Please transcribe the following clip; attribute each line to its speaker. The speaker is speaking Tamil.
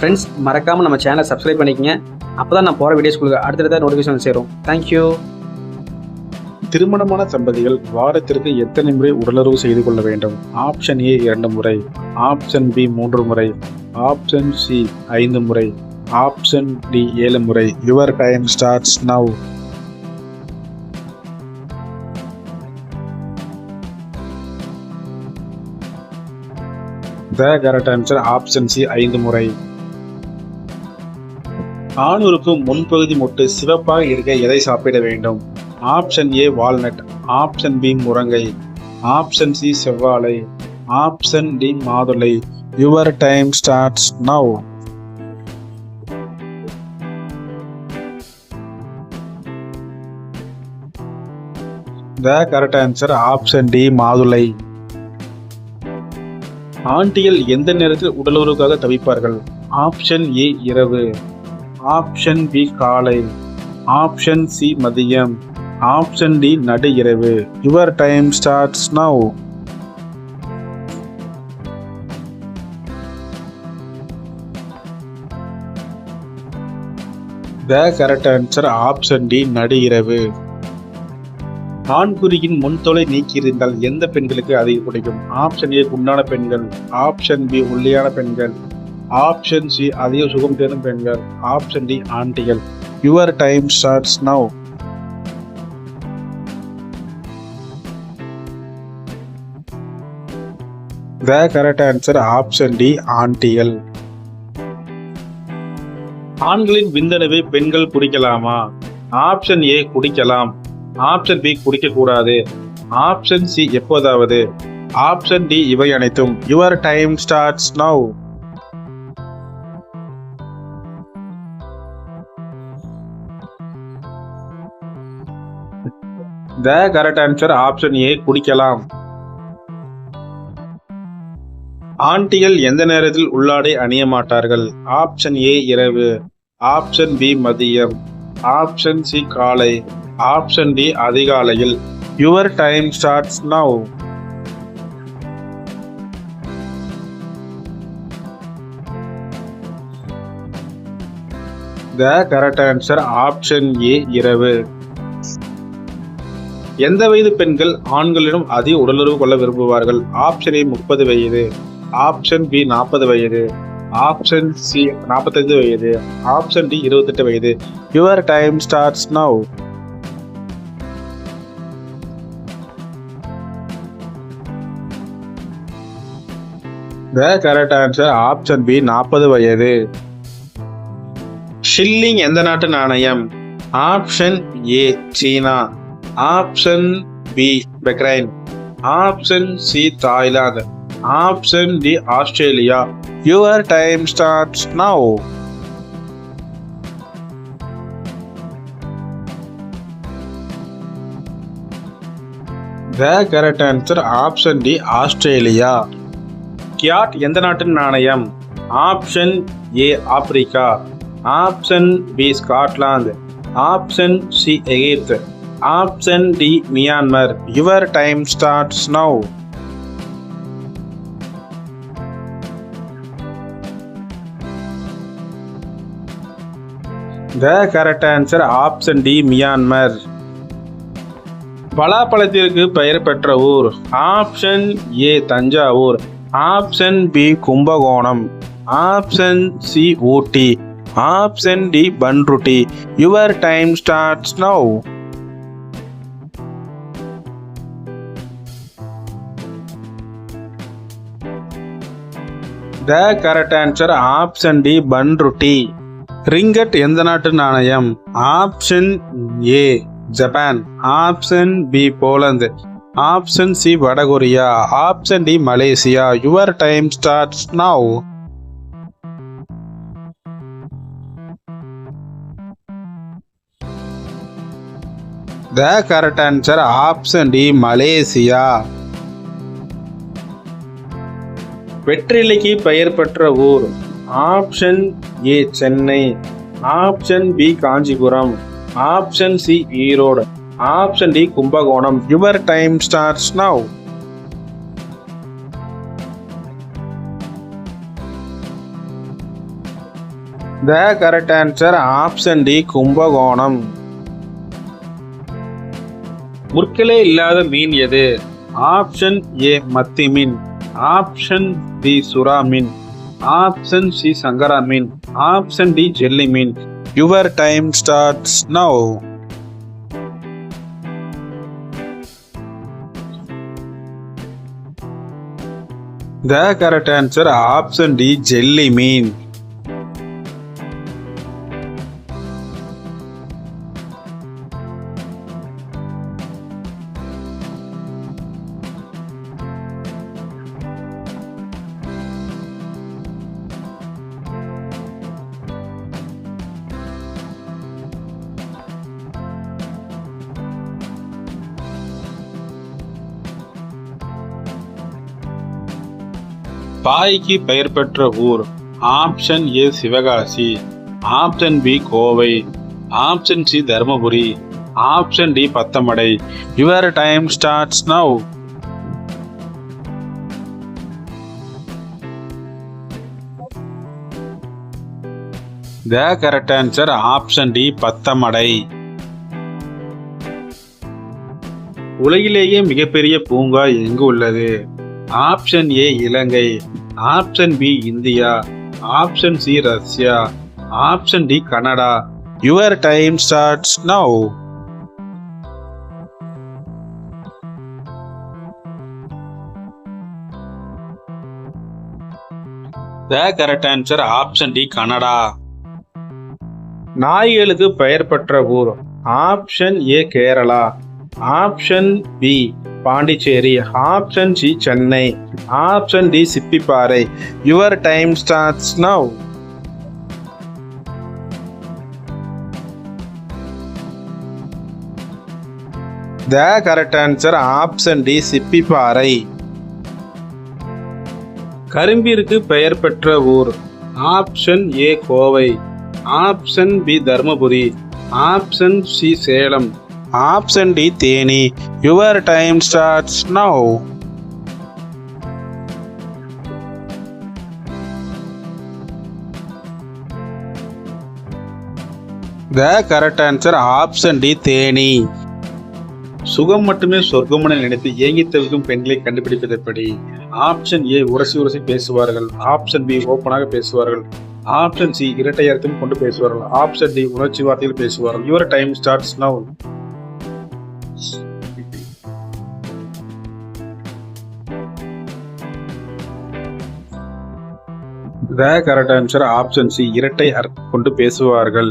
Speaker 1: ஃப்ரெண்ட்ஸ், மறக்காமல் நம்ம சேனலை சப்ஸ்கிரைப் பண்ணிக்கங்க. அப்போ தான் நான் போகிற வீடியோஸ் உங்களுக்கு அடுத்தடுத்த நோட்டிஃபிகேஷன் சேரும். தேங்க்யூ.
Speaker 2: திருமணமான தம்பதிகள் வாரத்திற்கு எத்தனை முறை உடலுறவு செய்து கொள்ள வேண்டும்? ஆப்ஷன் ஏ 2 முறை, ஆப்ஷன் பி 3 முறை, ஆப்ஷன் சி 5 முறை, ஆப்ஷன் டி 7 முறை. Your time starts now. The correct answer option C 5 முறை. ஆணுறுப்பு முன்பகுதி மொட்டு சிவப்பாக இருக்க எதை சாப்பிட வேண்டும்? Option A walnut, option B முருங்கை, ஆப்ஷன் சி செவ்வாழை, ஆப்ஷன் டி மாதுளை. Your time starts now. The correct answer option D மாதுளை. ஆண்டிகள் எந்த நேரத்தில் உடலுறவுக்காக தவிப்பார்கள்? ஆப்ஷன் ஏ இரவு, ஆப்ஷன் பி காலை, ஆப்ஷன் சி மதியம், ஆப்ஷன் டி நடு இரவு. Your time starts now. The correct answer option D நடு இரவு. ஆண்குறியின் முன்தொலை நீக்கியிருந்தால் எந்த பெண்களுக்கு அதிக பிடிக்கும்? ஆப்ஷன் ஏ குண்டான பெண்கள், ஆப்ஷன் பி ஒல்லியான பெண்கள், ஆப்ஷன் சி அதிக சுகம் தேடும் பெண்கள், ஆப்ஷன் டி ஆண்டிகள். Your time starts now. The correct answer option D ஆண்டிகள். ஆண்களின் விந்தணுவை பெண்கள் குடிக்கலாமா? ஆப்ஷன் ஏ குடிக்கலாம், ஆப்ஷன் பி குடிக்க கூடாது, ஆப்ஷன் சி எப்போதாவது, ஆப்ஷன் டி இவை அனைத்தும். Your time starts now. The correct answer option A குடிக்கலாம். ஆண்டிகள் எந்த நேரத்தில் உள்ளாடை அணிய மாட்டார்கள்? ஆப்ஷன் ஏ இரவு, ஆப்ஷன் பி மதியம், ஆப்ஷன் சி காலை, ஆப்ஷன் டி அதிகாலையில். Your time starts now. The correct answer option A இரவு. எந்த வயது பெண்கள் ஆண்களிடம் அதிக உடலுறவு கொள்ள விரும்புவார்கள்? ஆப்ஷன் ஏ 30 வயது, ஆப்ஷன் பி 40 வயது, ஆப்ஷன் சி 45 வயது, ஆப்ஷன் டி 28 வயது. Your time starts now. The correct answer option B 40 வயது. ஷில்லிங் எந்த நாட்டு நாணயம்? ஆப்ஷன் ஏ சீனா, option B Bahrain, option C Thailand, option D Australia. Your time starts now. The correct answer option D Australia. Kyat எந்த நாட்டின் நாணயம்? Option A Africa, option B Scotland, option C Egypt, option D Myanmar. Your time starts now. The correct answer option D Myanmar. பலாப்பழத்திற்கு பெயர் பெற்ற ஊர்? Option A Thanjavur, option B Kumbakonam, option C Ooty, option D Panruti. Your time starts now. The correct answer option D Panruti. Ringgit எந்த நாட்டு நாணயம்? Option A Japan, option B Poland, option C வடகொரியா, option D Malaysia. Your time starts now. The correct answer option D Malaysia. வெற்றிலைக்கு பெயர் பெற்ற ஊர்? Option A Chennai, option B Kanchipuram, option C Erode, option D Kumbakonam. Your time starts now. The correct answer option D Kumbakonam. முற்களே இல்லாத மீன் எது? ஆப்ஷன் ஏ மத்தி மீன், ஆப்ஷன் பி சுறா மீன், ஆப்ஷன் சி சங்கரா மீன், ஆப்ஷன் டி ஜெல்லி மீன். Your time starts now. The correct answer option D jelly மீன். பாய்க்கு பெயர் பெற்ற ஊர். Option A Sivakasi, option B Kovai, option C Dharmapuri, option D Pathamadai. Your time starts now. The correct answer option D Pathamadai. உலகிலேயே மிகப்பெரிய பூங்கா எங்கு உள்ளது? Option A Ilangai, option B India, option C Russia, option D Canada. Your time starts now. The correct answer option D Canada. நாய்களுக்கு பெயர் பெற்ற ஊர். Option A Kerala, option B Pondicherry, option C Chennai, option D Sippiparai. Your time starts now. The correct answer option D Sippiparai. கரும்பிற்கு பெயர் பெற்ற ஊர். Option A Kovai, option B Dharmapuri, option C Salem, option D Theni. Your time starts now. The correct answer option D Theni. சுகம் மட்டுமே சொர்க்கமென நினைத்து ஏங்கி தவிக்கும் பெண்களை கண்டுபிடிப்பது எப்படி? ஆப்ஷன் ஏ உரசி உரசி பேசுவார்கள், ஆப்ஷன் பி ஓப்பனாக பேசுவார்கள், ஆப்ஷன் சி இரட்டை அர்த்தம் கொண்டு பேசுவார்கள், ஆப்ஷன் டி உணர்ச்சி வார்த்தையில் பேசுவார்கள். Your time starts now. The correct answer option C இரட்டை அர்த்தம் கொண்டு பேசுவார்கள்.